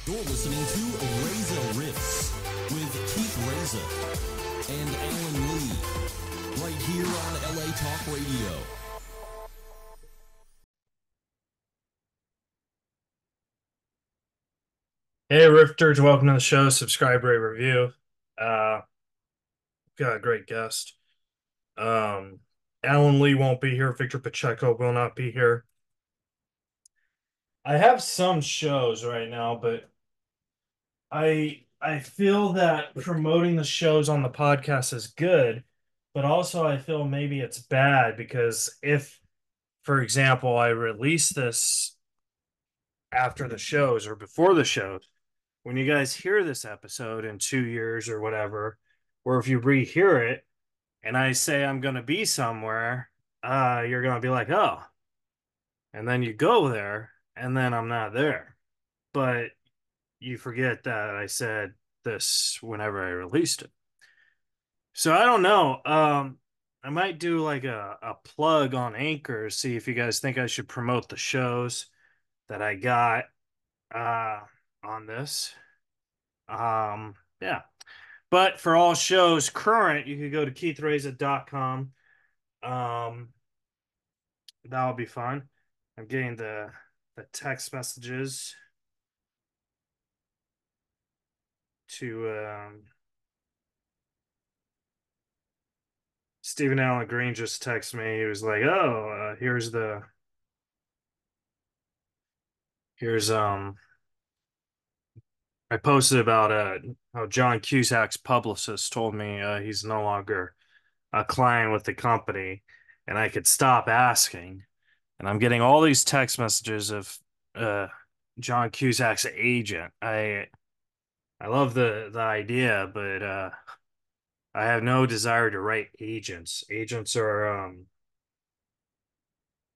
You're listening to Reza Riffs with Keith Reza and Alan Lee, right here on LA Talk Radio. Hey, Rifters, welcome to the show. Subscribe, rate, review. Uh, got a great guest. Um, Alan Lee won't be here. Victor Pacheco will not be here. I have some shows right now, but I feel that promoting the shows on the podcast is good, but also I feel maybe it's bad because if, for example, I release this after the shows or before the shows, when you guys hear this episode in 2 years or whatever, or if you rehear it and I say I'm going to be somewhere, you're going to be like, oh, and then you go there and then I'm not there. But you forget that I said this whenever I released it. So I don't know. I might do like a plug on Anchor, see if you guys think I should promote the shows that I got uh, on this. Yeah. But for all shows current, you could go to keithreza.com. Um, that'll be fun. I'm getting the text messages to Stephen Allen Green just texted me. He was like, "Oh, here's I posted about how John Cusack's publicist told me he's no longer a client with the company, and I could stop asking." And I'm getting all these text messages of uh, John Cusack's agent. I love the idea, but I have no desire to write agents. Agents are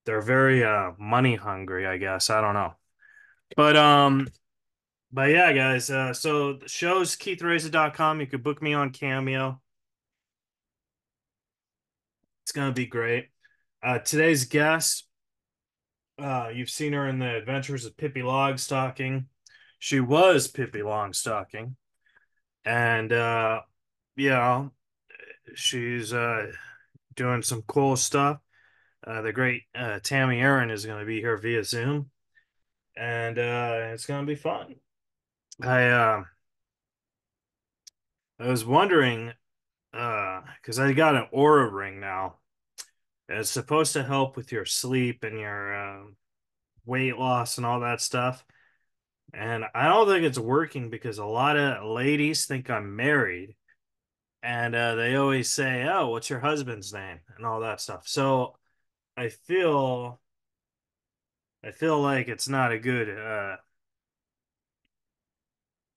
they're very money hungry, I guess. I don't know. But but yeah, guys, so the show's keithreza.com. You could book me on Cameo. It's gonna be great. Today's guest, you've seen her in the Adventures of Pippi Longstocking. She was Pippi Longstocking. And you know, she's doing some cool stuff. The great Tami Erin is going to be here via Zoom, and it's going to be fun. I uh, I was wondering because I got an aura ring now. It's supposed to help with your sleep and your weight loss and all that stuff. And I don't think it's working because a lot of ladies think I'm married, and they always say, "Oh, what's your husband's name?" and all that stuff. So I feel I feel like it's not a good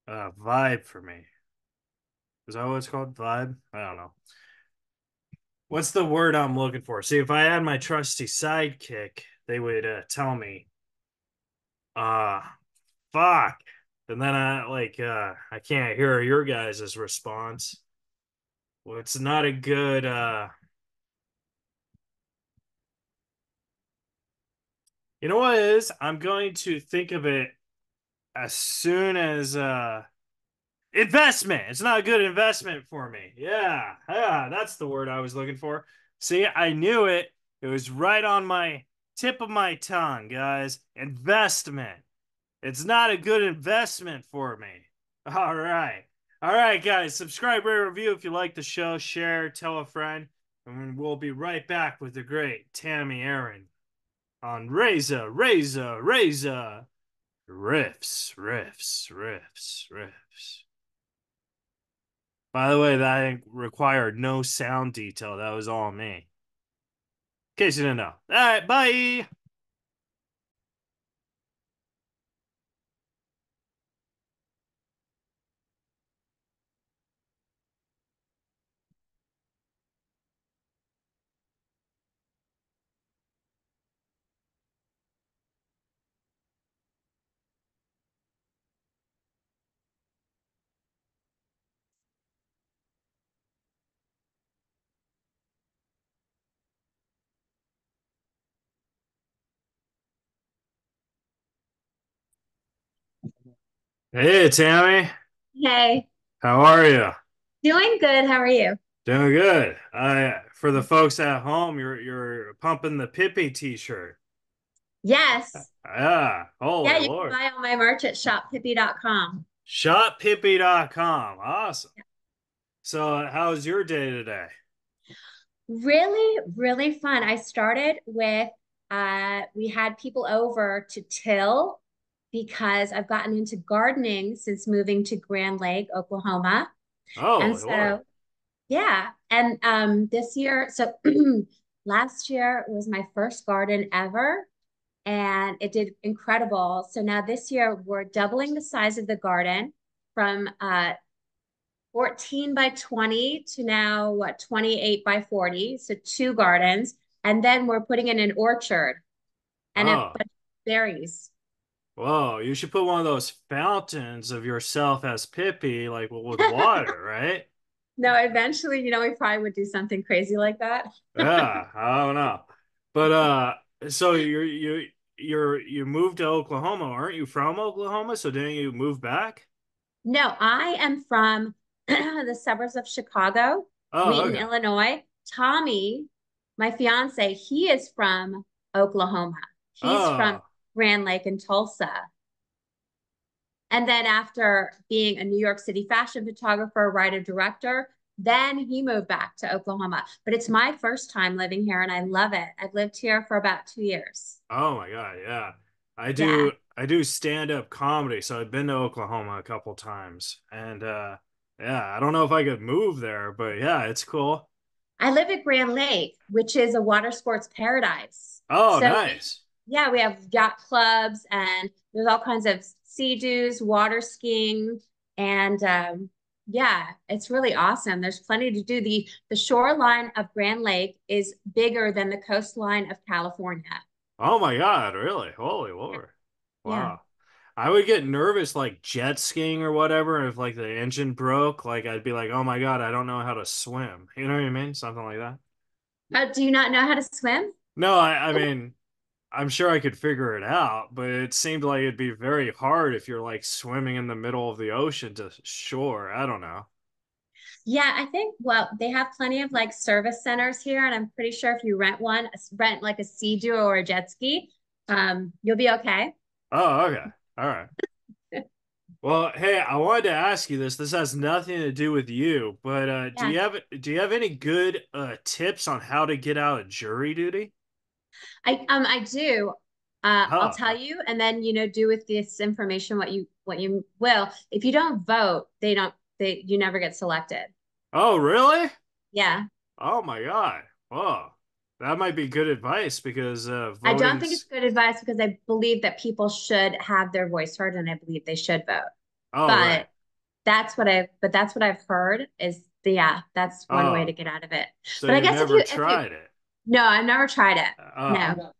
vibe for me. Is that what it's called? Vibe? I don't know. What's the word I'm looking for? See, if I had my trusty sidekick, they would tell me, uh, fuck. And then I can't hear your guys' response. Well, it's not a good you know what it is? I'm going to think of it as soon as investment. It's not a good investment for me. Yeah. Yeah, that's the word I was looking for. See, I knew it. It was right on my tip of my tongue, guys. Investment. It's not a good investment for me. All right. All right, guys. Subscribe, rate, review if you like the show. Share, tell a friend. And we'll be right back with the great Tami Erin on Reza, riffs. By the way, that required no sound detail. That was all me. In case you didn't know. All right, bye. Hey, Tammy. Hey, How are you? doing good. How are you? Doing good. For the folks at home, you're pumping the Pippi t-shirt. Yes. Yeah, Yeah, holy you can Lord. buy all my merch at shoppippi.com. Shoppippi.com. Awesome. So, how's your day today? Really, really fun. I started with we had people over to till because I've gotten into gardening since moving to Grand Lake, Oklahoma. And Holy Lord. so, yeah. And this year, so last year was my first garden ever, and it did incredible. So now this year we're doubling the size of the garden from 14 by 20 to now what 28 by 40. So two gardens. And then we're putting in an orchard and a Oh, bunch of berries. whoa. You should put one of those fountains of yourself as Pippi, like with water, right? No, eventually, we probably would do something crazy like that. Yeah, I don't know. But so you moved to Oklahoma, aren't you from Oklahoma? So didn't you move back? No, I am from the suburbs of Chicago, Oh, Wheaton, okay. Illinois. Tommy, my fiance, he is from Oklahoma. He's from Oh, Grand Lake and Tulsa. And then after being a New York City fashion photographer, writer, director, then he moved back to Oklahoma. But it's my first time living here and I love it. I've lived here for about 2 years. oh my God, yeah. I Yeah. do I do stand-up comedy, so I've been to Oklahoma a couple times. And yeah, I don't know if I could move there, but yeah, it's cool. I live at Grand Lake, which is a water sports paradise. Oh, So nice. yeah, we have yacht clubs and there's all kinds of sea doos, water skiing, and yeah, it's really awesome. There's plenty to do. The shoreline of Grand Lake is bigger than the coastline of California. Oh my God, really? Holy Yeah. Lord. Yeah. Wow. I would get nervous like jet skiing or whatever if like the engine broke, like I'd be like, "Oh my God, I don't know how to swim." You know what I mean? Something like that. Do you not know how to swim? No, I mean, I'm sure I could figure it out, but it seemed like it'd be very hard if you're like swimming in the middle of the ocean to shore. I don't know. Yeah, I think, well, they have plenty of like service centers here, and I'm pretty sure if you rent like a sea doo or a jet ski, you'll be okay. Oh, okay. All right. Well, hey, I wanted to ask you this. This has nothing to do with you, but Yeah. do you have any good tips on how to get out of jury duty? I do. I'll Oh, tell you, and then do with this information what you will. If you don't vote, you never get selected. oh, really? Yeah. Oh my God. Whoa. That might be good advice because I don't think it's voting's good advice because I believe that people should have their voice heard and I believe they should vote. oh right. But that's what I've heard is yeah, that's one way Oh, to get out of it. so But I you've guess never if you tried it. no, I've never tried it. Oh, No.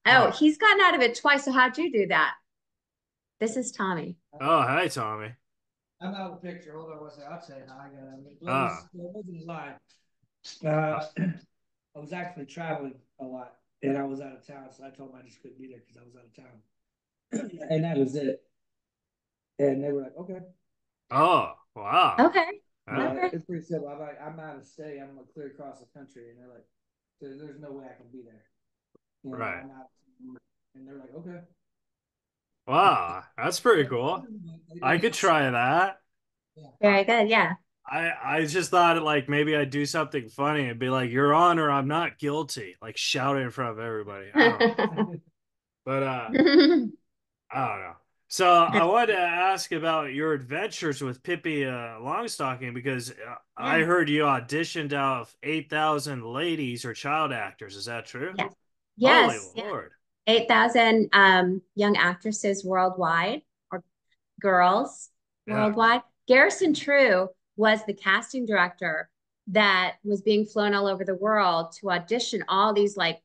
Oh, oh. he's gotten out of it twice. So how'd you do that? This is Tommy. Oh, hi Tommy. I'm out of the picture. Hold on one second. I'll say hi. Oh. It wasn't live. Uh, I was actually traveling a lot and I was out of town. So I told them I just couldn't be there because I was out of town. And that was it. And they were like, okay. oh, wow. Okay. Uh, Okay. It's pretty simple. I'm like, I'm out of state. I'm going to clear across the country. And they're like, there's no way I can be there. right. I'm out. And they're like, okay. Wow, that's pretty So cool. I they could just, try that. yeah. Very good. Yeah. I just thought like maybe I'd do something funny and be like, "Your Honor, I'm not guilty," like shout it in front of everybody. I don't know, but I don't know. So I wanted to ask about your adventures with Pippi Longstocking because I Yeah. heard you auditioned out of 8,000 ladies or child actors. Is that true? Yes. Holy Yes. Yeah. Lord. 8,000 young actresses worldwide or girls Yeah. worldwide. Garrison True was the casting director that was being flown all over the world to audition all these like,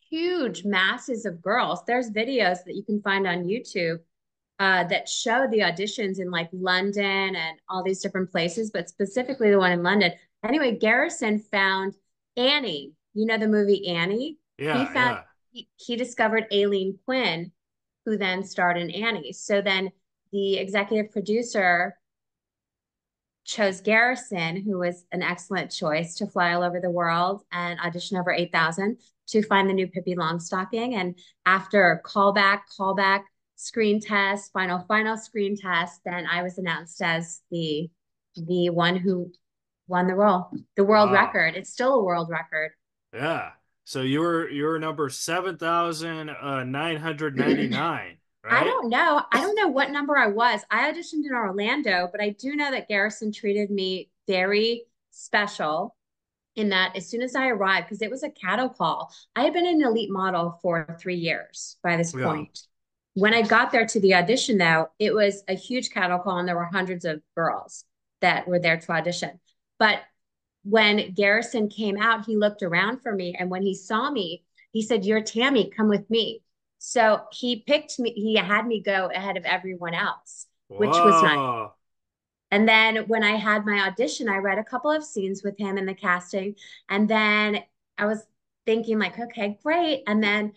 huge masses of girls. There's videos that you can find on YouTube that show the auditions in like London and all these different places, but specifically the one in London. Anyway, Garrison found Annie. You know the movie Annie? He Yeah, found yeah. he discovered Aileen Quinn who then starred in Annie. So then the executive producer chose Garrison, who was an excellent choice, to fly all over the world and audition over 8,000 to find the new Pippi Longstocking. And after callback, screen test, final screen test, then I was announced as the one who won the role, the world Wow. record. It's still a world record. Yeah. So you were number 7,999, I right? don't know. I don't know what number I was. I auditioned in Orlando, but I do know that Garrison treated me very special in that as soon as I arrived, because it was a cattle call, I had been an elite model for 3 years by this Yeah. point. When I got there to the audition, though, it was a huge cattle call, and there were hundreds of girls that were there to audition. But when Garrison came out, he looked around for me. And when he saw me, he said, "You're Tami, come with me." So he picked me, he had me go ahead of everyone else, which was nice. Whoa. And then when I had my audition, I read a couple of scenes with him in the casting. And then I was thinking, like, okay, great. And then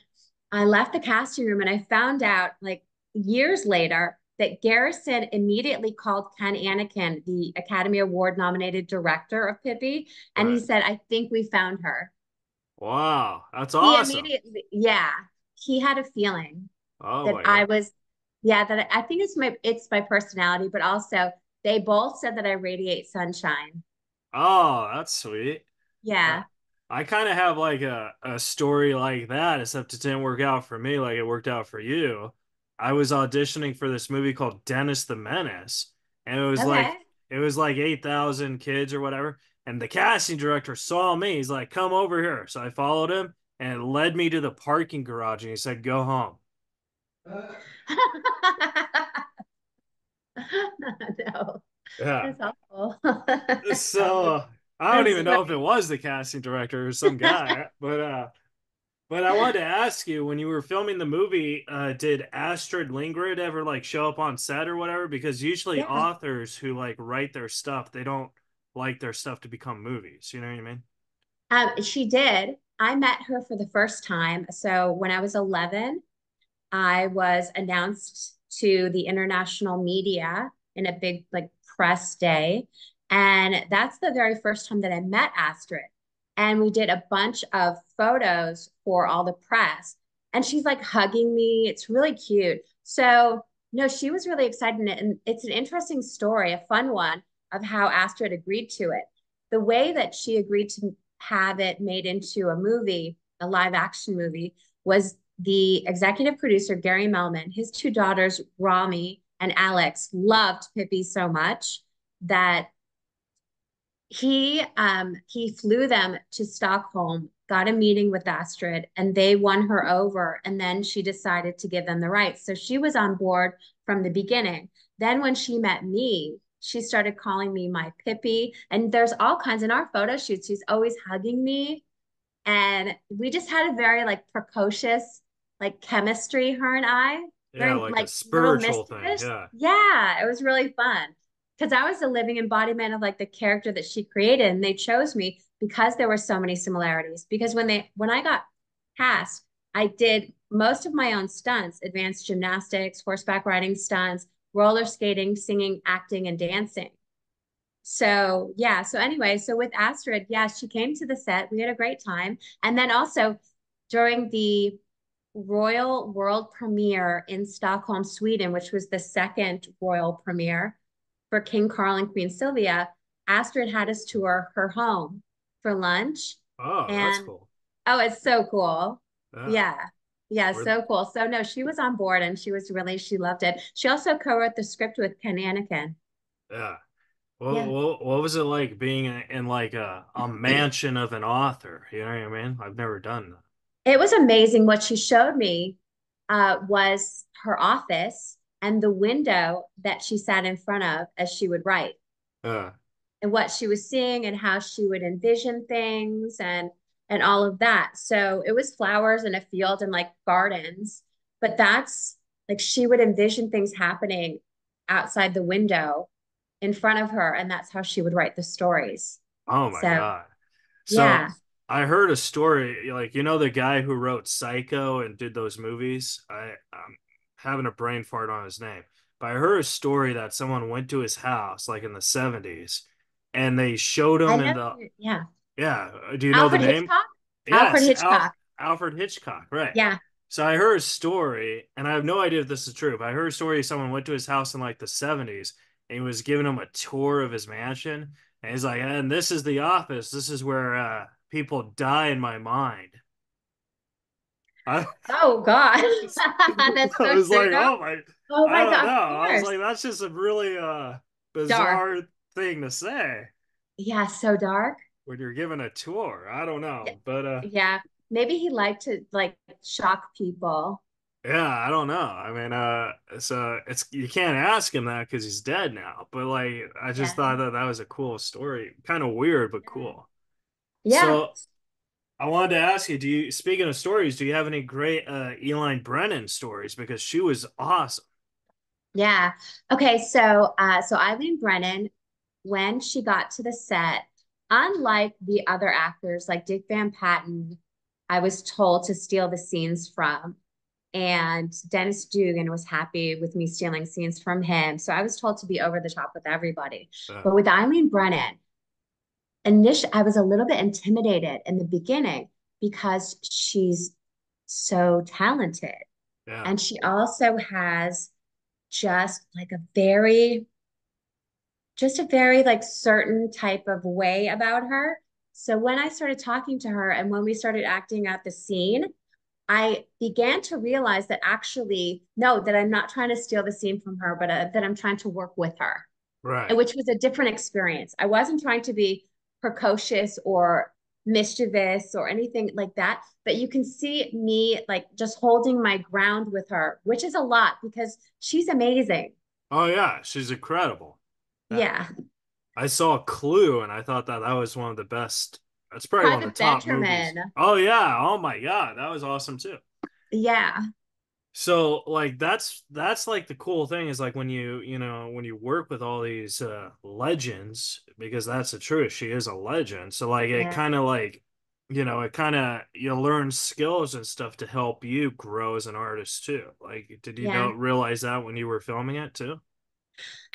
I left the casting room and I found out, like, years later, that Garrison immediately called Ken Anakin, the Academy Award nominated director of Pippi, and he Right. said, "I think we found her." Wow. That's He awesome. immediately, yeah, he had a feeling Oh that my I God. was, yeah, that I think it's my personality, but also they both said that I radiate sunshine. Oh, that's sweet. Uh, Yeah. I kind of have like a story like that, except it didn't work out for me like it worked out for you. I was auditioning for this movie called Dennis the Menace, and Okay. it was like 8,000 kids or whatever. And the casting director saw me. He's like, "Come over here." So I followed him and it led me to the parking garage and he said, "Go home." No, Yeah. that's awful. So I don't That's even know if it funny. was the casting director or some guy, but I wanted to ask you, when you were filming the movie, did Astrid Lindgren ever like show up on set or whatever? Because usually Yeah. authors who like write their stuff, they don't like their stuff to become movies. You know what I mean? She did. I met her for the first time. So when I was 11, I was announced to the international media in a big like press day. And that's the very first time that I met Astrid. And we did a bunch of photos for all the press. And she's like hugging me. It's really cute. So, no, she was really excited. And it's an interesting story, a fun one of how Astrid agreed to it. The way that she agreed to have it made into a movie, a live action movie, was the executive producer, Gary Melman, his two daughters, Rami and Alex, loved Pippi so much that he flew them to Stockholm, got a meeting with Astrid, and they won her over. And then she decided to give them the rights. So she was on board from the beginning. Then when she met me, she started calling me my Pippi. And there's all kinds in our photo shoots. She's always hugging me. And we just had a very like precocious like chemistry, her and I, Yeah, very like a like little spiritual thing. mischievous. Yeah. Yeah, it was really fun because I was the living embodiment of like the character that she created, and they chose me because there were so many similarities. Because when I got cast, I did most of my own stunts, advanced gymnastics, horseback riding stunts, roller skating, singing, acting, and dancing. So yeah, so anyway, so with Astrid, yeah, she came to the set. We had a great time. And then also during the royal world premiere in Stockholm, Sweden, which was the second royal premiere for King Carl and Queen Sylvia, Astrid had us tour her home for lunch. Oh, that's And cool. oh, it's so cool. Yeah. Yeah. Yeah, Where, so cool. So no, she was on board and she loved it. She also co-wrote the script with Ken Anakin. yeah. Yeah. What was it like being in like a mansion of an author? You know what I mean? I've never done It was amazing. What she showed me was her office and the window that she sat in front of as she would write, that. and what she was seeing and how she would envision things and all of that. So it was flowers in a field and like gardens, but that's like she would envision things happening outside the window in front of her, and that's how she would write the stories. Oh my So God. So yeah. I heard a story, like, you know, the guy who wrote Psycho and did those movies. having a brain fart on his name. But I heard a story that someone went to his house like in the 70s and they showed I him in know. the, Yeah. yeah, do you know the Alfred name? Hitchcock? Alfred Yes, Hitchcock. Alfred Hitchcock, right. Yeah. So I heard a story, and I have no idea if this is true, but I heard a story someone went to his house in like the 70s and he was giving him a tour of his mansion. And he's like, and this is the office. This is where people die in my mind. I, Oh God. That's I so was true. like, oh my, Oh I my don't God, know. of I was course. like, that's just a really Dark. bizarre thing to say Yeah, so dark. when you're giving a tour. I don't Yeah. know, but Yeah. Maybe he liked to like shock people. yeah, I don't know. I mean, so it's you can't ask him that because he's dead now. But like, I just Yeah. thought that that was a cool story, kind of weird but Yeah. cool. Yeah. So I wanted to ask you, speaking of stories, do you have any great Eli Brennan stories? Because she was awesome. Yeah. Okay, so Eileen Brennan, when she got to the set, unlike the other actors like Dick Van Patten, I was told to steal the scenes from. And Dennis Dugan was happy with me stealing scenes from him. So I was told to be over the top with everybody. Uh, But with Eileen Brennan, initially I was a little bit intimidated in the beginning because she's so talented. yeah. And she also has just like a very like certain type of way about her. So when I started talking to her and when we started acting out the scene, I began to realize that actually, no, that I'm not trying to steal the scene from her, but that I'm trying to work with her, and Right. which was a different experience. I wasn't trying to be precocious or mischievous or anything like that, but you can see me like just holding my ground with her, which is a lot because she's amazing. Oh yeah, she's incredible. Yeah. Yeah. I saw Clue and I thought that that was one of the best. That's probably one of Private the top movies. Benjamin. Oh yeah. Oh my God, that was awesome too. Yeah. So like that's like the cool thing is like when when you work with all these legends because that's the truth. She is a legend. So like it Yeah. kind of like it kind of you learn skills and stuff to help you grow as an artist too. Like did you Yeah. realize that when you were filming it too?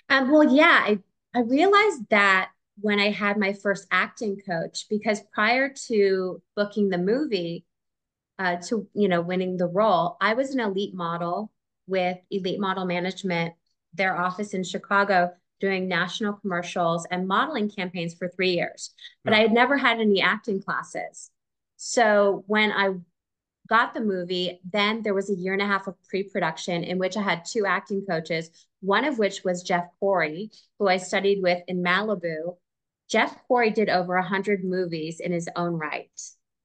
Well, yeah, I realized that when I had my first acting coach, because prior to booking the movie, to winning the role, I was an elite model with Elite Model Management, their office in Chicago, doing national commercials and modeling campaigns for 3 years. But I No. had never had any acting classes. So when I got the movie, then there was a year and a half of pre-production in which I had two acting coaches, one of which was Jeff Corey, who I studied with in Malibu. Jeff Corey did over 100 movies in his own right.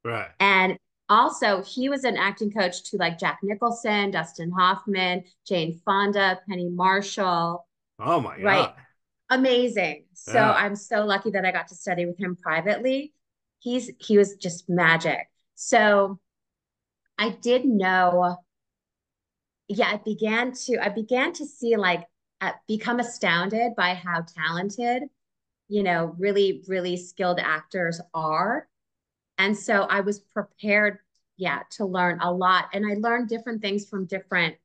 Right. And also, he was an acting coach to like Jack Nicholson, Dustin Hoffman, Jane Fonda, Penny Marshall, Oh my right? God. Amazing. So Yeah. I'm so lucky that I got to study with him privately. He was just magic. So I did know, yeah, I began to see like become astounded by how talented, really, really skilled actors are. And so I was prepared, yeah, to learn a lot. And I learned different things from different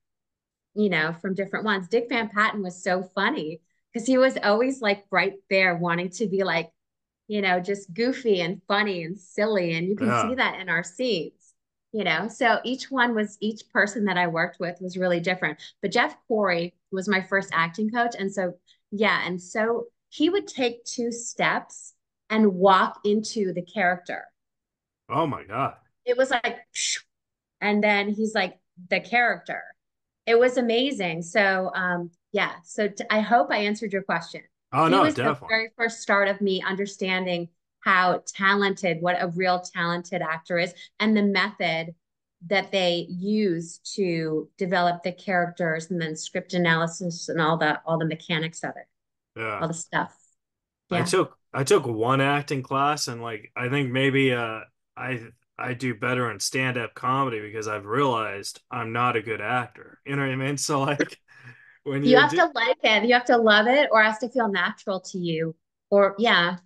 ones. Dick Van Patten was so funny because he was always like right there wanting to be like, just goofy and funny and silly. And you can see Yeah. that in our scenes, So each person that I worked with was really different. But Jeff Corey was my first acting coach. And so, yeah. And so he would take two steps and walk into the character. Oh my God. It was like, and then he's like the character. It was amazing. So, yeah. So I hope I answered your question. Oh He no, was the definitely. very first start of me understanding how talented, what a real talented actor is, and the method that they use to develop the characters and then script analysis and all the mechanics of it, Yeah. all the stuff. I Yeah. took I took one acting class and like I think maybe I I do better in stand-up comedy because I've realized I'm not a good actor. You know what I mean? So like when You you have do to like it, you have to love it, or it has to feel natural to you. Or yeah,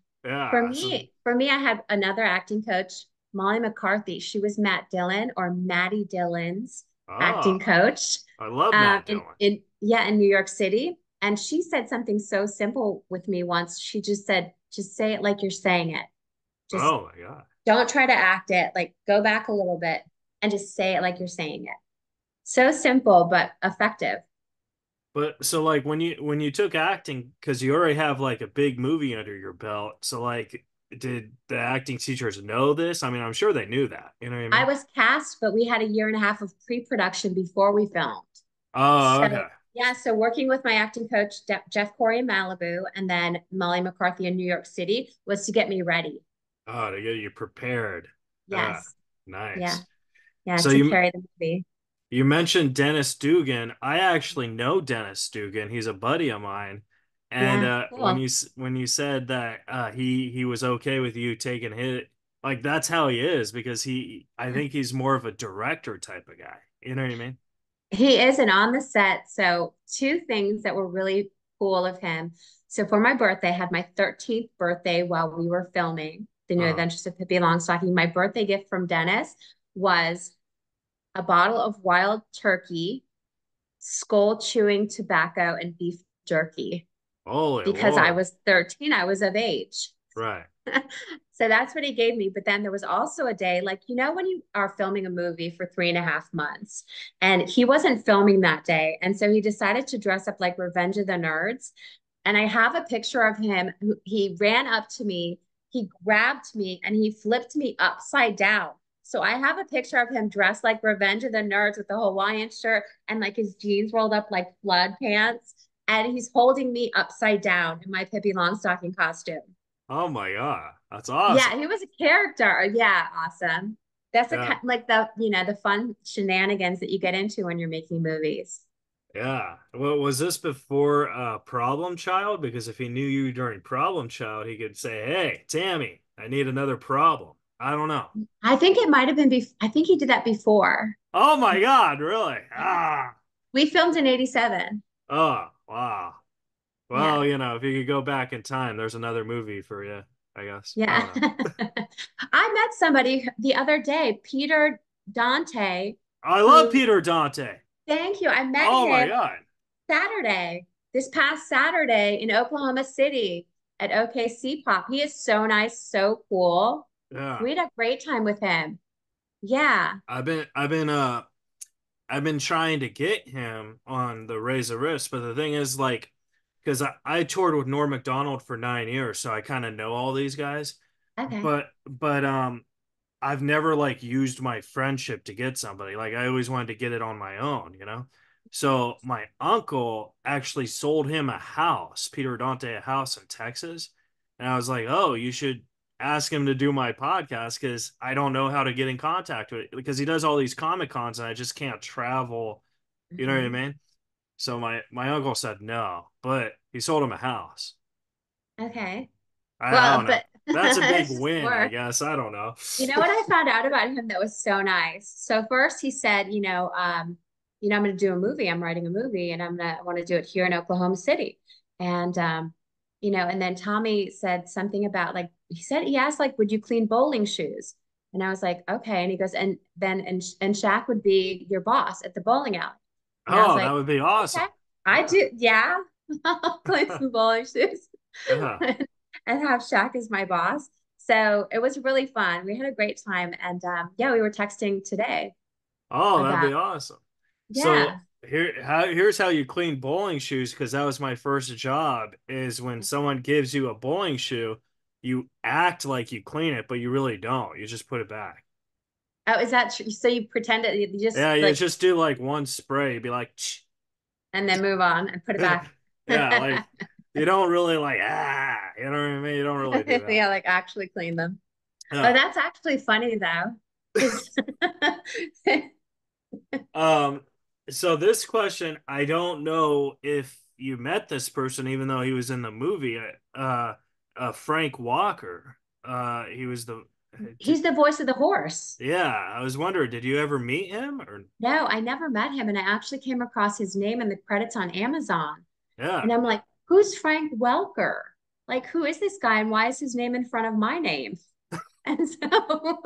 For yeah, so me, for me, I had another acting coach, Molly McCarthy. She was Matt Dillon or Maddie Dillon's Oh, acting coach, I love Matt in Dillon. in New York City. And she said something so simple with me once. She just said, just say it like you're saying it. Just Oh my God. don't try to act it. Like go back a little bit and just say it like you're saying it. So simple, but effective. But so like when you took acting, because you already have like a big movie under your belt, so like did the acting teachers know this? I mean, I'm sure they knew that. You know what I I mean? was cast, but we had a year and a half of pre-production before we filmed. Oh, So okay. yeah, so working with my acting coach, Jeff Corey in Malibu, and then Molly McCarthy in New York City was to get me ready. Oh, to get you prepared. Yeah, Yes. Yeah. nice. Yeah, So to carry the movie. you mentioned Dennis Dugan. I actually know Dennis Dugan. He's a buddy of mine. And Yeah, cool. when you said that he was okay with you taking hit, like that's how he is because I think he's more of a director type of guy. You know what I mean? He isn't on the set. So, two things that were really cool of him. So, for my birthday, I had my 13th birthday while we were filming The New Uh-huh. Adventures of Pippi Longstocking. My birthday gift from Dennis was a bottle of wild turkey, skull chewing tobacco, and beef jerky. Holy Because I Lord. was 13, I was of age. Right. So that's what he gave me. But then there was also a day, like, when you are filming a movie for 3.5 months, and he wasn't filming that day. And so he decided to dress up like Revenge of the Nerds. And I have a picture of him. He ran up to me, he grabbed me, and he flipped me upside down. So I have a picture of him dressed like Revenge of the Nerds with a Hawaiian shirt and like his jeans rolled up like flood pants. And he's holding me upside down in my Pippi Longstocking costume. Oh my God. That's awesome. Yeah, he was a character. Yeah, awesome. That's a Yeah. kind like the fun shenanigans that you get into when you're making movies. Yeah. Well, was this before Problem Child? Because if he knew you during Problem Child, he could say, "Hey, Tammy, I need another problem." I don't know. I think it might have been I think he did that before. Oh my God, really? Yeah. Ah. We filmed in 87. Oh, wow. Yeah. Well, if you could go back in time, there's another movie for you, I guess. I Yeah. don't know. I met somebody the other day, Peter Dante, I love who, Peter Dante. thank you. I met Oh my him God. Saturday, this past Saturday in Oklahoma City at OKC Pop. He is so nice, so cool. Yeah. We had a great time with him. Yeah. I've been trying to get him on the Reza wrist, but the thing is, like, because I toured with Norm Macdonald for 9 years, so I kind of know all these guys. Okay. But I've never like used my friendship to get somebody. Like I always wanted to get it on my own. So my uncle actually sold him a house, Peter Dante, a house in Texas. And I was like, oh, you should ask him to do my podcast because I don't know how to get in contact with it because he does all these Comic Cons and I just can't travel. You know what I Mhm. mean? So my uncle said no, but he sold him a house. Okay. I Well, don't know. but That's a big it's just win, I more. guess. I don't know. You know what I found out about him that was so nice? So first he said, I'm going to do a movie. I'm writing a movie, and I want to do it here in Oklahoma City. And and then Tommy said something about like he asked like, would you clean bowling shoes? And I was like, okay. And he goes, and Shaq would be your boss at the bowling alley. And I was Oh, that like, would be okay, awesome. I Yeah. do, yeah, I'll clean some bowling shoes. Yeah. And have Shaq as my boss. So it was really fun. We had a great time. And yeah, we were texting today Oh, that'd about, be awesome. So yeah. here's how you clean bowling shoes, because that was my first job, is when someone gives you a bowling shoe, you act like you clean it, but you really don't. You just put it back. Oh, is that true? So you pretended you just Yeah, you like, just do like one spray. You'd be like, "Tch." and then move on and put it back. Yeah, like you don't really like you know what I mean? You don't really do that. Yeah, like actually clean them. Oh, Yeah. that's actually funny though. 'Cause Um, so this question, I don't know if you met this person, even though he was in the movie. Frank Walker. He was the. Did, he's the voice of the horse. yeah, I was wondering, did you ever meet him or? No, I never met him. And I actually came across his name in the credits on Amazon. Yeah. And I'm like, who's Frank Welker? Like, who is this guy and why is his name in front of my name? And so,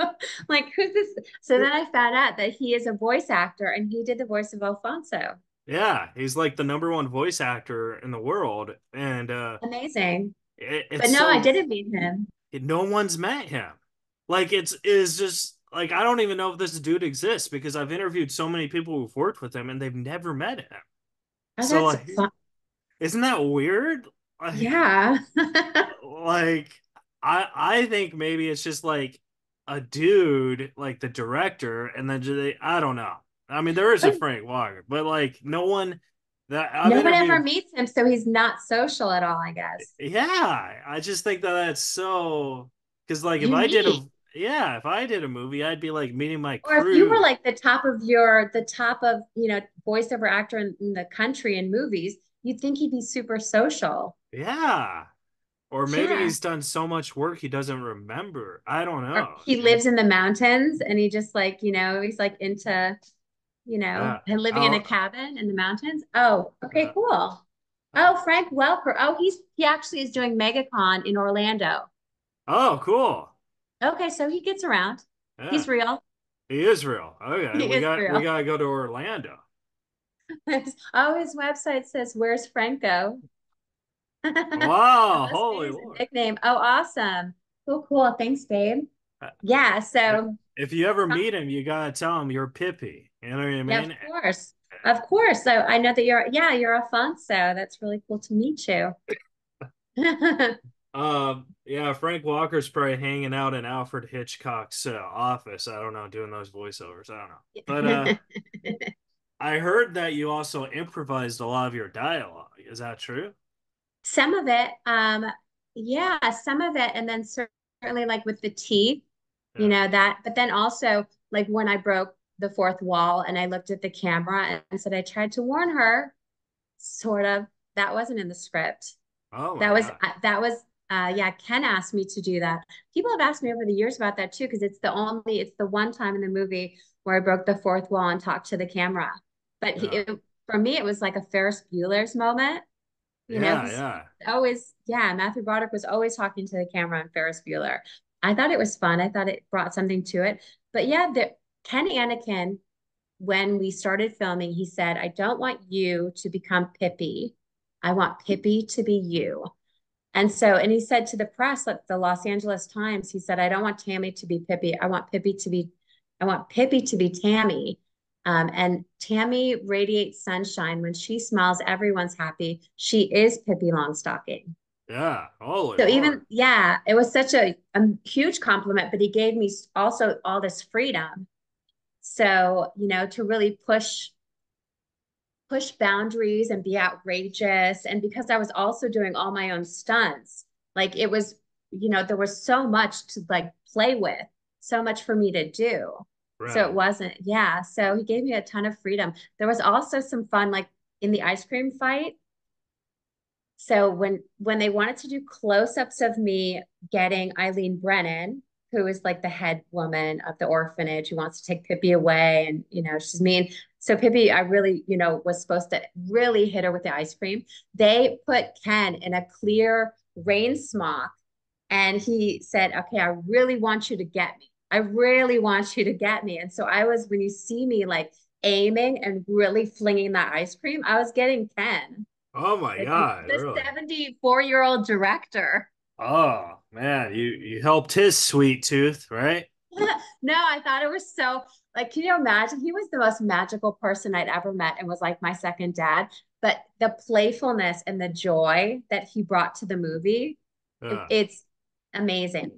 like, who's this? So then I found out that he is a voice actor and he did the voice of Alfonso. Yeah, he's like the number one voice actor in the world, and Amazing. it's But no, I so didn't meet him. no one's met him. Like it's just like I don't even know if this dude exists because I've interviewed so many people who've worked with him and they've never met him. Oh, So that's like, fun. isn't that weird? Like, Yeah. like I think maybe it's just like a dude, like the director, and then I don't know. I mean, there is a But Frank Walker, but like no one that I've no one ever interviewed. meets him, so he's not social at all, I guess. Yeah, I just think that that's so because like Unique. if I did a movie, I'd be like meeting my Or if you were crew. like the top of, voiceover actor in the country in movies, you'd think he'd be super social. Yeah. Or maybe Yeah. he's done so much work he doesn't remember. I don't Or know. he lives in the mountains and he just like, he's like into, Yeah. and living in a Oh, cabin in the mountains. Oh, okay, uh, cool. Oh, Frank Welker. Oh, he actually is doing MegaCon in Orlando. oh, cool. Okay, so he gets around. Yeah. He's real. He is real. Okay. He is We real. gotta go to Orlando. Oh, his website says, "Where's Franco?" That Wow, must be holy his Lord. nickname. Oh, awesome. Cool, cool. Thanks, babe. Uh, Yeah, If so if you ever meet him, you gotta tell him you're Pippi. You know what I yeah, of mean? course. Of course. So I know that you're Alfonso. That's really cool to meet you. Yeah, Frank Walker's probably hanging out in Alfred Hitchcock's office. I don't know, doing those voiceovers. I don't know. But I heard that you also improvised a lot of your dialogue. Is that true? Some of it, yeah, some of it, and then certainly like with the teeth, Yeah. that, but then also like when I broke the fourth wall and I looked at the camera and said I tried to warn her, sort of. That wasn't in the script. Oh That my was God. yeah, Ken asked me to do that. People have asked me over the years about that too, because it's the one time in the movie where I broke the fourth wall and talked to the camera. But Yeah. for me, it was like a Ferris Bueller's moment, Yeah, because yeah. always, yeah, Matthew Broderick was always talking to the camera on Ferris Bueller. I thought it was fun. I thought it brought something to it. But yeah, Ken Anakin, when we started filming, he said, I don't want you to become Pippi. I want Pippi to be you. And so, and he said to the press, like the Los Angeles Times, he said, I don't want Tammy to be Pippi. I want Pippi to be Tammy. And Tammy radiates sunshine. When she smiles, everyone's happy. She is Pippi Longstocking. Yeah. Holy So Lord. even, yeah, it was such a huge compliment, but he gave me also all this freedom. So, to really push boundaries and be outrageous. And because I was also doing all my own stunts, like it was, there was so much to like play with, so much for me to do. So it Right. wasn't, yeah. So he gave me a ton of freedom. There was also some fun, like in the ice cream fight. So when they wanted to do close-ups of me getting Eileen Brennan, who is like the head woman of the orphanage who wants to take Pippi away, and she's mean. So Pippi, I really, was supposed to really hit her with the ice cream. They put Ken in a clear rain smock, and he said, "Okay, I really want you to get me. I really want you to get me." And so when you see me like aiming and really flinging that ice cream, I was getting Ken. Oh my Like God, the really? 74-year-old director. Oh man, you helped his sweet tooth, right? No, I thought it was so like, can you imagine? He was the most magical person I'd ever met and was like my second dad. But the playfulness and the joy that he brought to the movie, Yeah. it's amazing.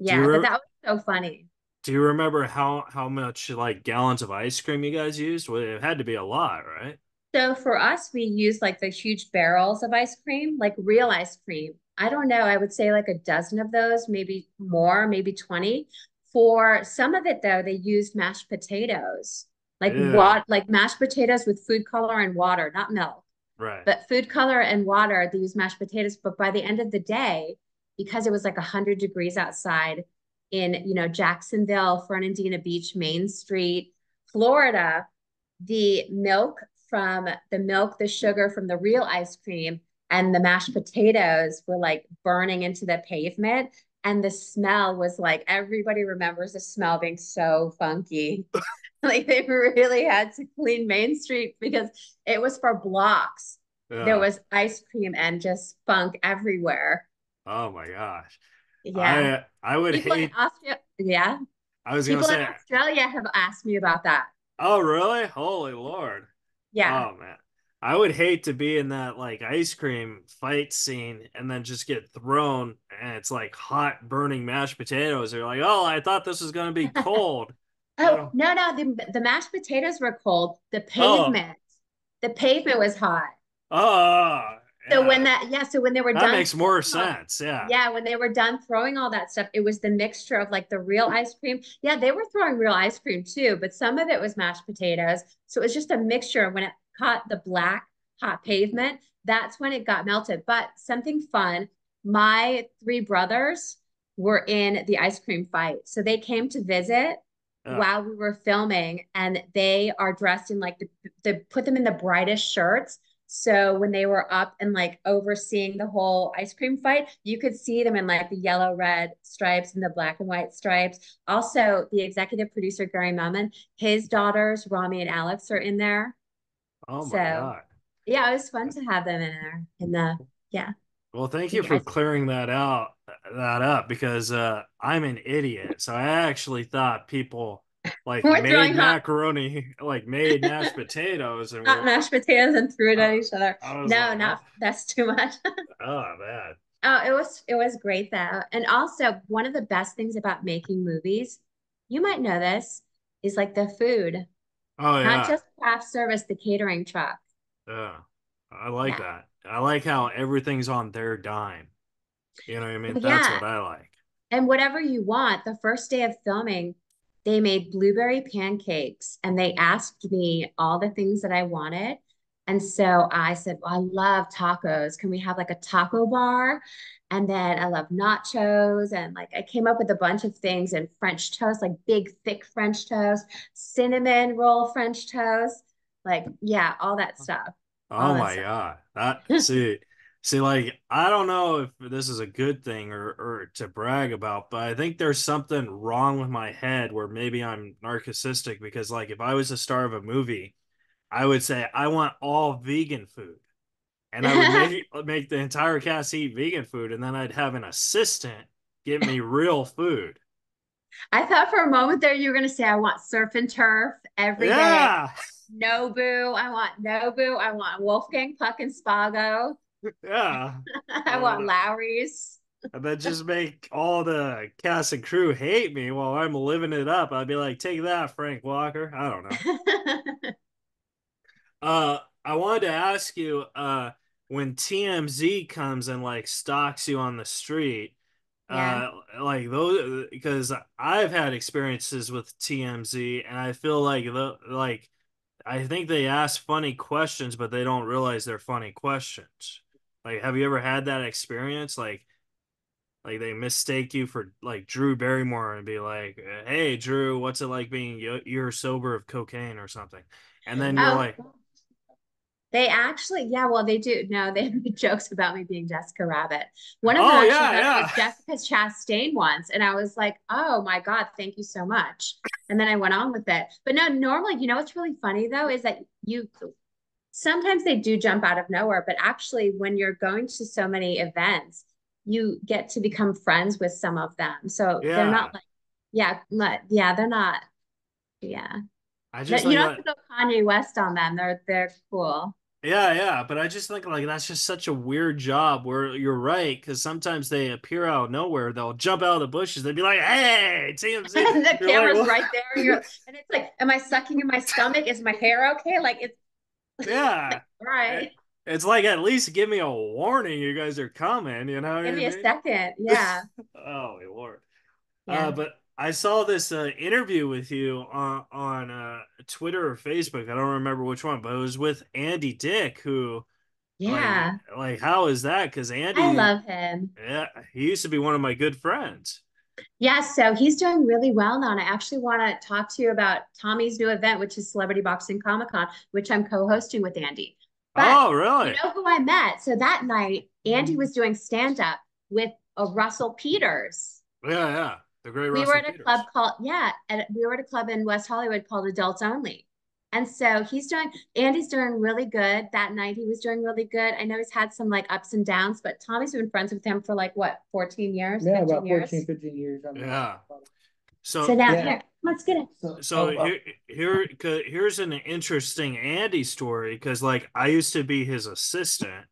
Do you Yeah, but that was so funny. do you remember how much like gallons of ice cream you guys used? Well, it had to be a lot, right? So for us, we use like the huge barrels of ice cream, like real ice cream. I don't know. I would say like a dozen of those, maybe more, maybe 20. For some of it though, they used mashed potatoes, Yeah. like mashed potatoes with food color and water, not milk, Right. but food color and water. They used mashed potatoes. But by the end of the day, because it was like 100 degrees outside in, Jacksonville, Fernandina Beach, Main Street, Florida, the milk, the sugar from the real ice cream, and the mashed potatoes were like burning into the pavement. and the smell was like everybody remembers the smell being so funky. Like they really had to clean Main Street because it was for blocks. There Yeah. was ice cream and just funk everywhere. Oh my gosh. Yeah. I would People in hate. Austria, yeah. I was gonna People in say. Australia have asked me about that. Oh really? Holy Lord. Yeah. Oh man. I would hate to be in that like ice cream fight scene and then just get thrown and it's like hot burning mashed potatoes. They're like, oh, I thought this was gonna be cold. I Oh, don't. no, no, the mashed potatoes were cold. Oh. The pavement was hot. Oh. So when Yeah. so when they were That done makes more throwing all, sense. Yeah. yeah, when they were done throwing all that stuff, it was the mixture of like the real ice cream. Yeah, they were throwing real ice cream too, but some of it was mashed potatoes. So it was just a mixture. When it caught the black hot pavement, that's when it got melted. But something fun, my three brothers were in the ice cream fight. So they came to visit Yeah. while we were filming, and they are dressed in like the put them in the brightest shirts. So when they were up and like overseeing the whole ice cream fight, you could see them in like the yellow, red stripes and the black and white stripes. Also, the executive producer, Gary Melman, his daughters, Rami and Alex, are in there. Oh my So God. yeah, it was fun to have them in there in the, yeah, Well, thank in you the for ice cream. clearing that up because I'm an idiot. So I actually thought people like We're made throwing macaroni, like made mashed potatoes, and hot were. mashed potatoes and threw it at Uh, each other. I was No, like, what? not that's too much. Oh man. Oh, it was great though. And also one of the best things about making movies, you might know this, is like the food, Oh not yeah. just craft service, the catering truck. Yeah. I like Yeah. that. I like how everything's on their dime. You know what I mean? Well, That's yeah. what I like. And whatever you want, the first day of filming, they made blueberry pancakes and they asked me all the things that I wanted. And so I said, well, I love tacos. Can we have like a taco bar? And then I love nachos. And like I came up with a bunch of things and French toast, like big, thick French toast, cinnamon roll French toast. Like, yeah, all that stuff. All Oh that my stuff. God. That see, like I don't know if this is a good thing or to brag about, but I think there's something wrong with my head where maybe I'm narcissistic because like if I was the star of a movie, I would say I want all vegan food. And I would make the entire cast eat vegan food, and then I'd have an assistant get me real food. I thought for a moment there you were going to say, I want surf and turf every day. Yeah. Nobu. I want Nobu. I want Wolfgang Puck and Spago. Yeah. I want Lowry's. And then just make all the cast and crew hate me while I'm living it up. I'd be like, take that, Frank Walker. I don't know. I wanted to ask you, when TMZ comes and like stalks you on the street, Yeah. like those because I've had experiences with TMZ and I feel like I think they ask funny questions, but they don't realize they're funny questions. Like, have you ever had that experience? Like they mistake you for like Drew Barrymore and be like, "Hey, Drew, what's it like being you're sober of cocaine or something?" And then you're Oh, like, they actually, yeah, well, they do. No, they make jokes about me being Jessica Rabbit. One of them "Oh actually yeah, thought I was yeah, Jessica Chastain once. And I was like, oh my God, thank you so much. And then I went on with it. But no, normally, you know what's really funny though, is that you sometimes they do jump out of nowhere, but actually, when you're going to so many events, you get to become friends with some of them. So they're not yeah." like, yeah, yeah, they're not, yeah. I No, just you think don't have like, to go Kanye West on them. They're cool. yeah, yeah, but I just think like that's just such a weird job where you're right because sometimes they appear out of nowhere. They'll jump out of the bushes. They'd be like, "Hey, TMZ." And the You're like, camera's "What?" right there. And it's like, am I sucking in my stomach? Is my hair okay? Like it's Yeah. like, all right, It's like at least give me a warning. You guys are coming. You know what give I me a mean? second. Yeah, Oh my Lord. yeah, But I saw this interview with you on Twitter or Facebook. I don't remember which one, but it was with Andy Dick, who like yeah. like how is that? Because I Andy, love him. yeah, he used to be one of my good friends. Yeah, so he's doing really well now. And I actually want to talk to you about Tommy's new event, which is Celebrity Boxing Comic Con, which I'm co-hosting with Andy. But Oh, you really? know who I met? So that night, Andy was doing stand-up with Russell Peters. Yeah. The great We were Russell at a Peters. club called, yeah, and we were at a club in West Hollywood called Adults Only. And so Andy's doing really good. That night he was doing really good. I know he's had some like ups and downs, but Tommy's been friends with him for like what, 14 years? Yeah, 15 about years? 14, 15 years. Yeah. Sit So down Yeah. here. Let's get it. here's an interesting Andy story, because like I used to be his assistant,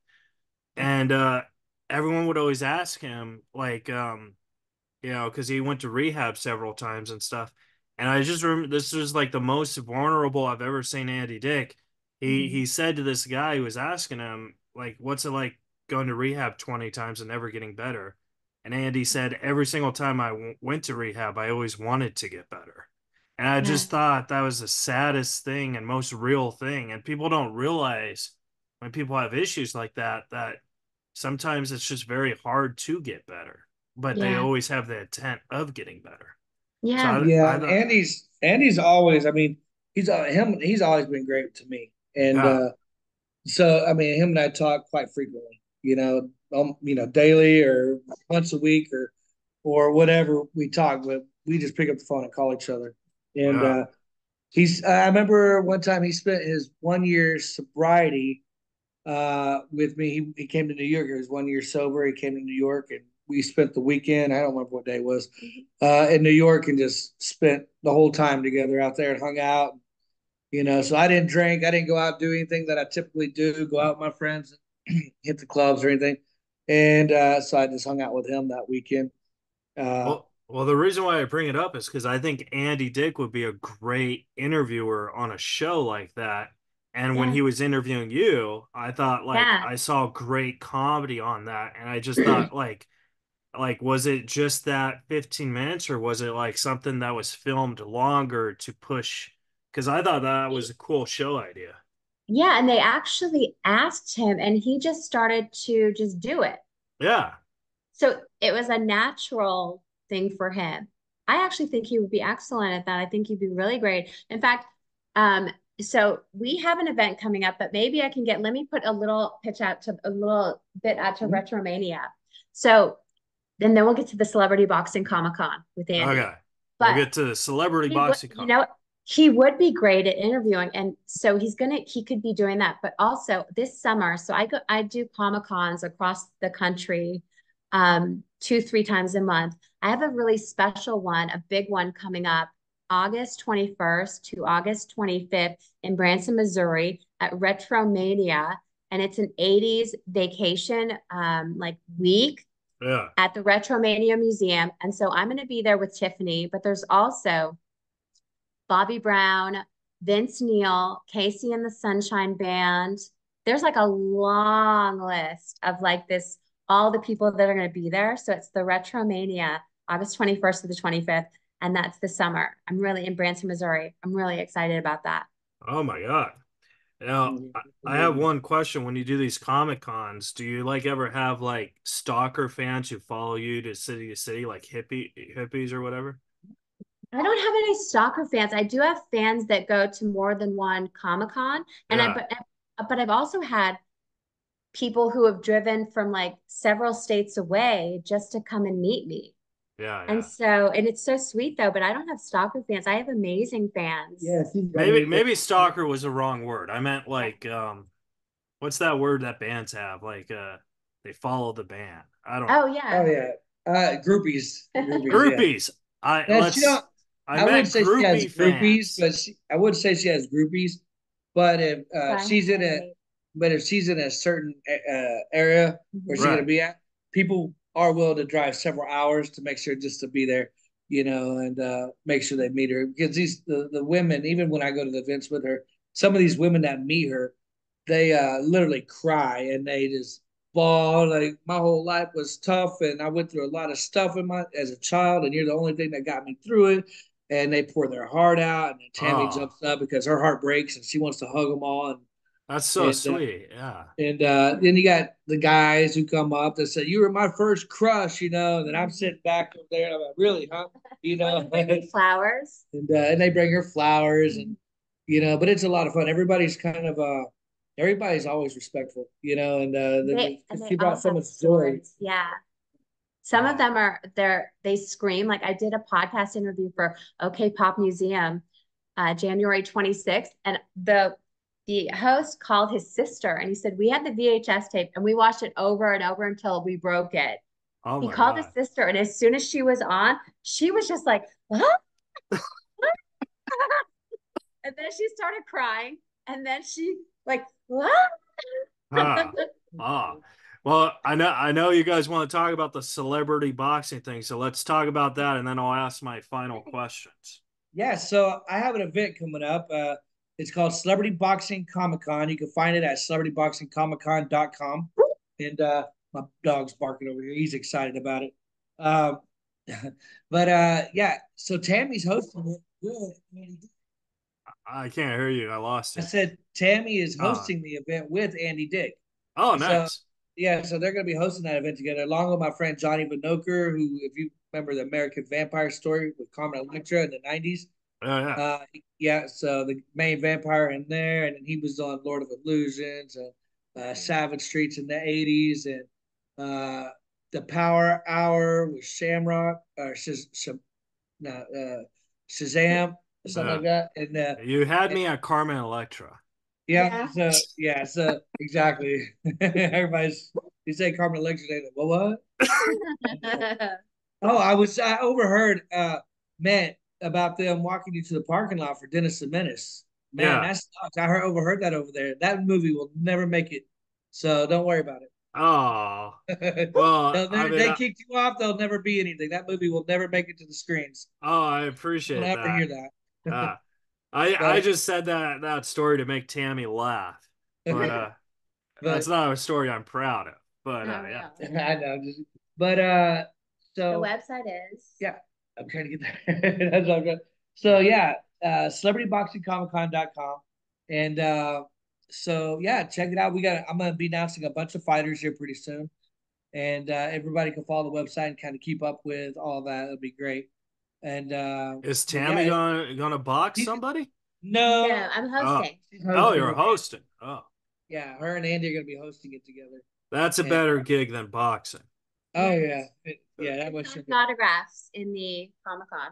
and everyone would always ask him like because he went to rehab several times and stuff. And I just remember this was like the most vulnerable I've ever seen Andy Dick. He said to this guy who was asking him, like, what's it like going to rehab 20 times and never getting better? And Andy said, every single time I went to rehab, I always wanted to get better. And I just thought that was the saddest thing and most real thing. And people don't realize when people have issues like that, that sometimes it's just very hard to get better, but they always have the intent of getting better. So Yeah. Yeah, Andy's always. I mean, he's always been great to me, and yeah, so I mean, him and I talk quite frequently. Daily or once a week or whatever we talk. But we just pick up the phone and call each other. And yeah, he's. I remember one time he spent his 1 year sobriety with me. He came to New York. He was 1 year sober. He came to New York, and we spent the weekend. I don't remember what day it was, in New York, and just spent the whole time together out there and hung out. So I didn't drink. I didn't go out and do anything that I typically do. Go out with my friends, and hit the clubs or anything. And so I just hung out with him that weekend. Uh, well, the reason why I bring it up is because I think Andy Dick would be a great interviewer on a show like that. And when Yeah. he was interviewing you, I thought like Yeah. I saw great comedy on that, and I just thought like was it just that 15 minutes, or was it like something that was filmed longer to push? Because I thought that was a cool show idea. Yeah. And they actually asked him, and he just started to just do it. Yeah. So it was a natural thing for him. I actually think he would be excellent at that. I think he'd be really great. In fact, so we have an event coming up, but maybe let me put a little bit out to Retromania. So then we'll get to the Celebrity Boxing Comic Con with Andy. Okay. We'll But get to the celebrity he would, boxing. he would be great at interviewing, and so he could be doing that. But also this summer, so I do Comic Cons across the country, 2-3 times a month. I have a really special one, a big one coming up August 21st to August 25th in Branson, Missouri at Retromania, and it's an 80s vacation like week Yeah. at the Retromania Museum. And so I'm going to be there with Tiffany, but there's also Bobby Brown, Vince Neil, Casey and the Sunshine Band. There's like a long list of like all the people that are going to be there. So it's the Retromania, August 21st to the 25th. And that's the summer. I'm really in Branson, Missouri. I'm really excited about that. Oh my God. Now, I have one question. When you do these Comic Cons, do you like ever have like stalker fans who follow you to city, like hippies or whatever? I don't have any stalker fans. I do have fans that go to more than one Comic Con, Yeah. but I've also had people who have driven from like several states away just to come and meet me. Yeah. And it's so sweet though, but I don't have stalker fans. I have amazing fans. yes, Maybe stalker was the wrong word. I meant like what's that word that bands have? Like they follow the band. I don't know. Oh yeah. Oh yeah, groupies. Groupies. Yeah. I I would meant say she has groupie groupies, fans. I would say she has groupies. But if she's in Right. a certain area where she's Right. gonna be at, people are willing to drive several hours to make sure just to be there, and make sure they meet her. Because the women, even when I go to the events with her, some of these women that meet her, they literally cry and they just bawl like my whole life was tough and I went through a lot of stuff as a child and you're the only thing that got me through it. And they pour their heart out, and then Tammy Oh, jumps up because her heart breaks and she wants to hug them all. that's so And sweet. Yeah. then you got the guys who come up that say, "You were my first crush," and then I'm sitting back up there and I'm like, "Really, huh?" Flowers. And they bring her flowers but it's a lot of fun. Everybody's always respectful, and And she brought all so have much joy. stories. Yeah. Some of them they scream. Like I did a podcast interview for OK Pop Museum, January 26th, and the host called his sister and he said, we had the VHS tape and we watched it over and over until we broke it. Oh He my called God. his sister, and as soon as she was on, she was just like, huh? And then she started crying, and then she like, what? Ah. Well, I know you guys want to talk about the celebrity boxing thing, so let's talk about that, and then I'll ask my final questions. Yeah, so I have an event coming up. It's called Celebrity Boxing Comic Con. You can find it at celebrityboxingcomiccon.com. And my dog's barking over here. He's excited about it. Um, but yeah, so Tammy's hosting it. Good. I can't hear you. I lost I you. said Tammy is Oh. hosting the event with Andy Dick. Oh, So nice. yeah, so they're going to be hosting that event together, along with my friend Johnny Vinokur, who, if you remember the American Vampire Story with Carmen Electra in the '90s, Oh, yeah. yeah, so the main vampire in there, and then he was on Lord of Illusions and Savage Streets in the '80s, and the Power Hour with Shamrock or no, Shazam or something like that, You had and me at Carmen Electra. yeah, so exactly. Everybody's you say Carmen Electra, they like, well, what? Oh, I overheard Matt about them walking you to the parking lot for Dennis the Menace. Man, Yeah. that sucks. Overheard that over there. That movie will never make it. So don't worry about Oh, it. well, I mean, They kicked you off, they'll never be anything. That movie will never make it to the screens. I Don't appreciate ever that. hear that. Uh, I but just said that story to make Tammy laugh, but that's but not a story I'm proud of. But Oh, yeah. really? I know. But The so website is yeah, I'm trying to get there. That's all good. So yeah, celebrityboxingcomiccon.com. And so yeah, check it out. I'm gonna be announcing a bunch of fighters here pretty soon. And everybody can follow the website and kind of keep up with all that. It'll be great. And Is but Tammy yeah, gonna box he's, somebody? no, no, I'm Oh, hosting. she's oh, hosting you're it. hosting. Oh, Yeah, her and Andy are gonna be hosting it together. that's a And better gig than boxing. oh yeah, yeah, You that can was sign autographs in the Comic Con.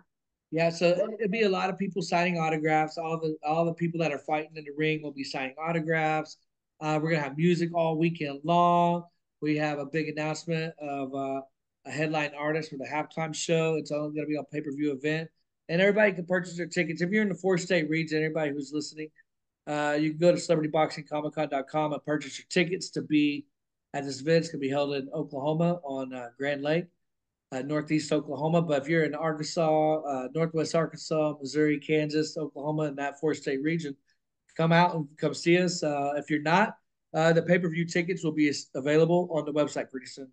yeah. So it'll be a lot of people signing autographs. All the people that are fighting in the ring will be signing autographs. We're gonna have music all weekend long. We have a big announcement of a headline artist for the halftime show. It's only gonna be a pay-per-view event, and everybody can purchase their tickets. If you're in the four-state region, everybody who's listening, you can go to celebrityboxingcomiccon.com and purchase your tickets to be at this event. It's gonna be held in Oklahoma on Grand Lake, Northeast Oklahoma. But if you're in Arkansas, Northwest Arkansas, Missouri, Kansas, Oklahoma, and that four-state region, come out and come see us. If you're not, the pay-per-view tickets will be available on the website pretty soon.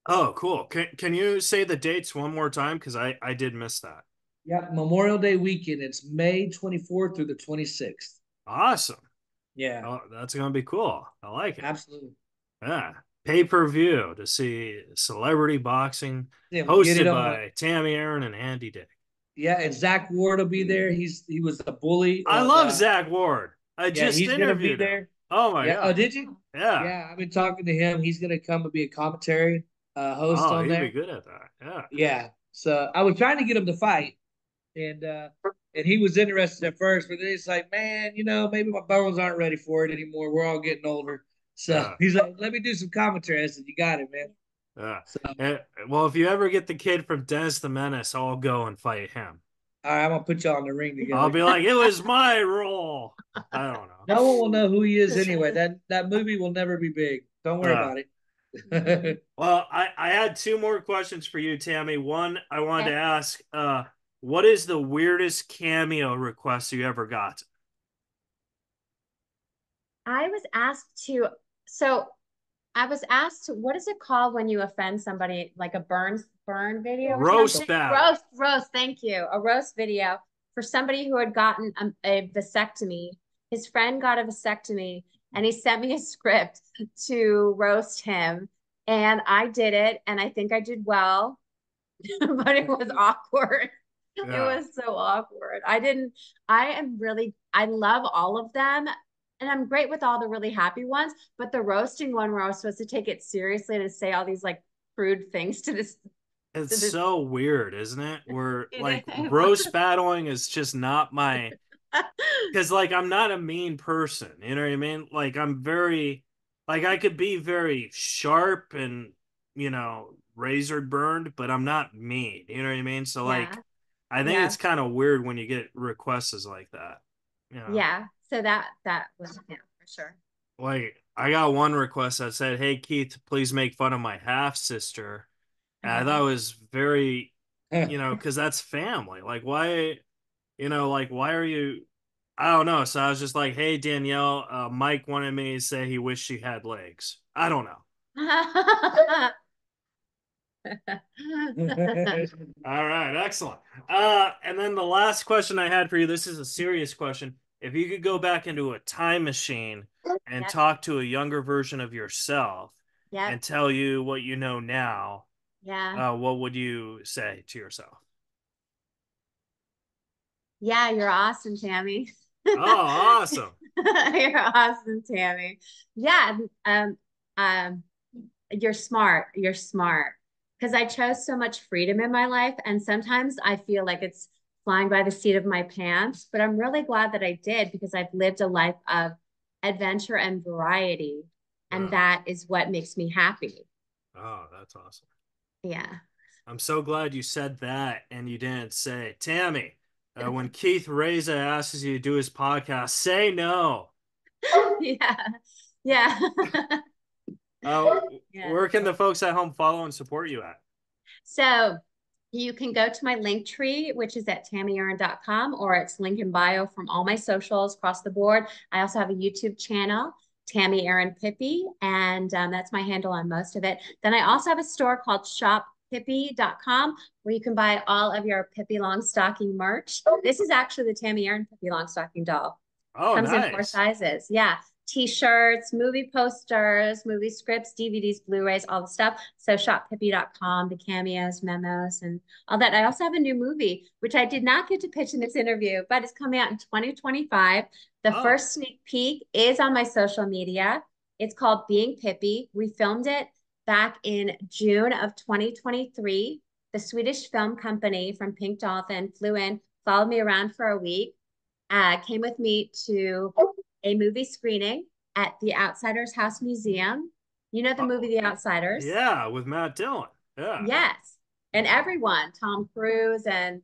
Oh, cool. Can you say the dates one more time? Because I did miss that. Yeah, Memorial Day weekend. It's May 24th through the 26th. Awesome. Yeah, Oh, that's gonna be cool. I like it. absolutely. Yeah. Pay-per-view to see celebrity boxing Yeah, we'll get it hosted on. by Tami Erin and Andy Dick. Yeah, and Zach Ward will be there. He was the bully I on. love Zach Ward. I Yeah, just he's gonna be interviewed him. there. Oh my Yeah. Oh, God. did you? Yeah. Yeah, I've been talking to him. He's gonna come and be a commentary host Oh, on he'd be there. good at that. Yeah. Yeah. So I was trying to get him to fight, and he was interested at first, but then he's like, man, maybe my bones aren't ready for it anymore. We're all getting older. So Yeah. he's like, let me do some commentary. I said, you got it, man. Yeah. So Well, if you ever get the kid from Dennis the Menace, I'll go and fight him. all right, I'm gonna put y'all in the ring I'll together. be like, it was my role. I don't know. No one will know who he is anyway. That movie will never be big. Don't worry about it. Well, I had two more questions for you, Tammy. One, I wanted Okay. to ask, what is the weirdest cameo request you ever got? I was asked to, so I was asked to, what is it called when you offend somebody, like a burn video or Roast something? battle. Roast, thank you. A roast video for somebody who had gotten a vasectomy. His friend got a vasectomy and he sent me a script to roast him. And I did it, and I think I did well, but it was awkward. It Yeah. was so awkward. I love all of them. And I'm great with all the really happy ones, but the roasting one where I was supposed to take it seriously to say all these like crude things to this. It's so weird, isn't it? We're It like is. roast battling is just not my, because like I'm not a mean person, you know what I mean? Like I'm very, like I could be very sharp and razor burned, but I'm not mean, you know what I mean? So like Yeah. I think Yeah. it's kind of weird when you get requests like that. Yeah. So that was, yeah, for sure. Like I got one request that said, "Hey Keith, please make fun of my half sister." And I thought it was very, because that's family. Like why, like why are you? I don't know. So I was just like, "Hey Danielle, Mike wanted me to say he wished she had legs." I don't know. All right, excellent. And then the last question I had for you, this is a serious question. If you could go back into a time machine and Yep. talk to a younger version of yourself Yep. and tell you what you know now, Yeah. what would you say to yourself? Yeah, you're awesome, Tami. Oh, awesome. You're awesome, Tami. Yeah. Um, you're smart. You're smart. Because I chose so much freedom in my life. And sometimes I feel like it's flying by the seat of my pants. But I'm really glad that I did because I've lived a life of adventure and variety. And that is what makes me happy. Oh, that's awesome. Yeah. I'm so glad you said that and you didn't say, Tami, when Keith Reza asks you to do his podcast, say no. Yeah. Yeah. Yeah. Where can the folks at home follow and support you at? So you can go to my link tree, which is at tamierin.com, or it's link in bio from all my socials across the board. I also have a YouTube channel, Tami Erin Pippi, and that's my handle on most of it. Then I also have a store called shoppippi.com where you can buy all of your Pippi Longstocking merch. This is actually the Tami Erin Pippi Longstocking doll. Oh, Comes nice. in 4 sizes. Yeah. T-shirts, movie posters, movie scripts, DVDs, Blu-rays, all the stuff. So shoppippi.com, the cameos, memos, and all that. I also have a new movie, which I did not get to pitch in this interview, but it's coming out in 2025. The first sneak peek is on my social media. It's called Being Pippi. We filmed it back in June of 2023. The Swedish film company from Pink Dolphin flew in, followed me around for a week, came with me to a movie screening at the Outsiders House Museum. You know the movie The Outsiders? Yeah, with Matt Dillon. Yeah. Yes. And everyone, Tom Cruise and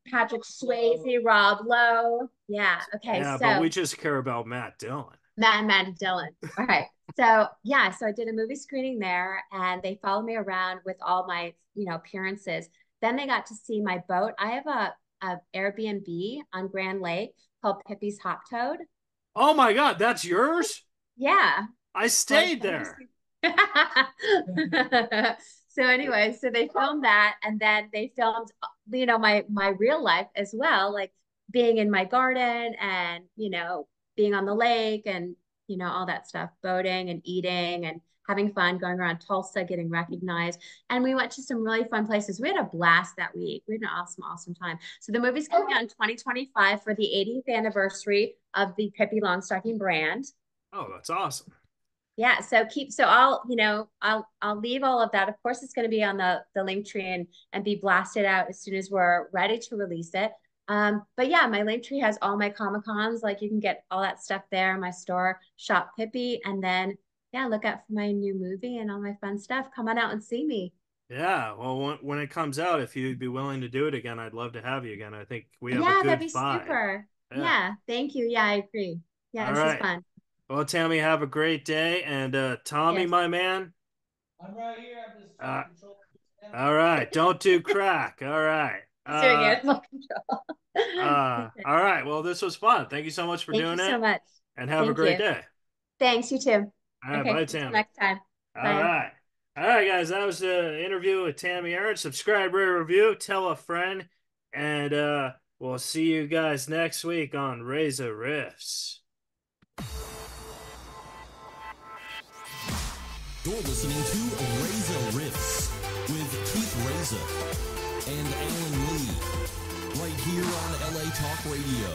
Patrick Swayze, Rob Lowe. Yeah. Okay. Yeah, so but we just care about Matt Dillon. Matt Dillon. All right. So yeah, so I did a movie screening there and they followed me around with all my, appearances. Then they got to see my boat. I have a Airbnb on Grand Lake called Pippi's Hop Toad. Oh my God, that's yours? Yeah. I stayed there. So anyway, so they filmed that and then they filmed, my real life as well, like being in my garden and, being on the lake and, all that stuff, boating and eating and having fun, going around Tulsa, getting recognized. And we went to some really fun places. We had a blast that week. We had an awesome, awesome time. So the movie's coming out in 2025 for the 80th anniversary of the Pippi Longstocking brand. Oh, that's awesome. Yeah, so I'll leave all of that. Of course, it's going to be on the link tree and be blasted out as soon as we're ready to release it. But yeah, my link tree has all my Comic Cons. Like you can get all that stuff there in my store, Shop Pippi, and then look out for my new movie and all my fun stuff. Come on out and see me. Yeah, well, when it comes out, if you'd be willing to do it again, I'd love to have you again. I think we have a good that'd be vibe. super. Yeah, thank you. Yeah, I agree. Yeah, all this right. is fun. Well, Tami, have a great day. And Tommy, my man. I'm right here. I'm just trying to control. All right. Don't do crack. All right. He's doing animal control. All right. Well, this was fun. Thank you so much for doing it. Thank you so much. And have a great day. Thanks, you too. All right. Okay, Bye, until Tami. next time. All Bye. right. All right, guys. That was the interview with Tami Erin. Subscribe, rate, review, tell a friend. And we'll see you guys next week on Reza Riffs. You're listening to Reza Riffs with Keith Reza and Alan Lee, right here on LA Talk Radio.